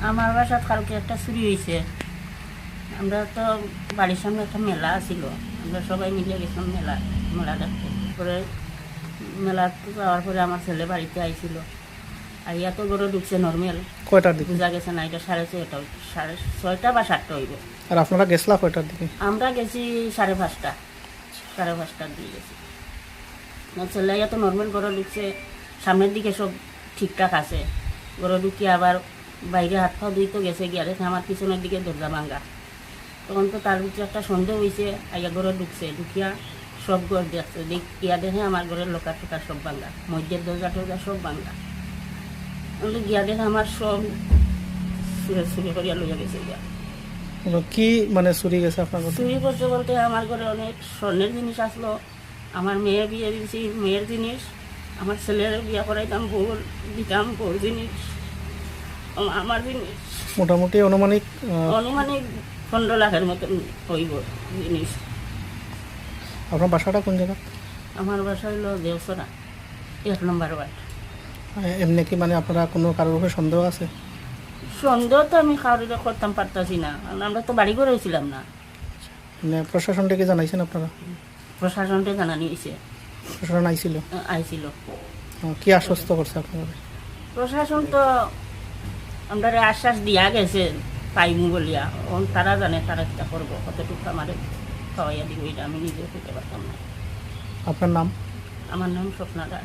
আমার বাসাত কালকে একটা চুরি হয়েছে। আমরা তো বাড়ির সামনে একটা মেলা ছিল, আমরা সবাই মিলে গেছিলাম মেলা দেখতে। পরে মেলা যাওয়ার পরে আমার ছেলে বাড়িতে আইছিল, আইয়া তো গরু ঢুকছে নর্মাল। কয়টার দিকে? বোঝা গেছে না, এটা 6:30, 6:30 বা 7টা হইব। আর আপনারা গেছলা কয়টার দিকে? আমরা গেছি 5:30 দিয়ে গেছি। আমার ছেলে আইয়া তো নর্মাল গরু ঢুকছে, সামনের দিকে সব ঠিকঠাক আছে। গরু ঢুকি আবার বাইরে হাত পা ধুই তো গেছে, গিয়া দেখে আমার পিছনের দিকে দরজা ভাঙ্গা। তখন তো তার ভিতরে একটা সন্দেহ হয়েছে, আইয়া ঘরে ঢুকছে, ঢুকিয়া সব ঘর দেখছে, গিয়া দেখে আমার ঘরের লোকার টোকার সব ভাঙ্গা, মধ্যের দরজা টরজা সব ভাঙ্গা। কিন্তু গিয়া দেখে আমার সব চুরি করিয়া লইয়া গেছে। গিয়া কি মানে চুরি গেছে আপনার ঘরে? চুরি করছে বলতে আমার ঘরে অনেক স্বর্ণের জিনিস আসলো, আমার মেয়ে বিয়ে দিয়েছি মেয়ের জিনিস, আমার ছেলের বিয়ে করাইতাম বউর দিতাম বউর জিনিস, আমার জিনিস মোটামুটি অনুমানিক অনুমানিক 15 লাখের মতন হইব জিনিস। আপনার বাসাটা কোন জায়গা? আমার বাসা হইল দেওসরা, 1 নম্বর ওয়ার্ড। এমনি কি মানে আপনারা কোনো কারোর উপরে সন্দেহ আছে? সন্দেহ তো আমি কারোর করতাম পারতাছি না, কারণ আমরা তো বাড়ি করে হয়েছিলাম না। মানে প্রশাসনটাকে জানাইছেন আপনারা? প্রশাসনকে জানানি হয়েছে, প্রশাসন আইছিল? আইছিল। কি আশ্বস্ত করছে আপনারা? প্রশাসন তো আমরা আশ্বাস দিয়া গেছে পাইমু বলিয়া, তারা জানে তারা কিটা করবো, কতটুকু আমার খাওয়াইয়া দিব এটা আমি নিজে করতে পারতাম না। আপনার নাম? আমার নাম স্বপ্না দাস।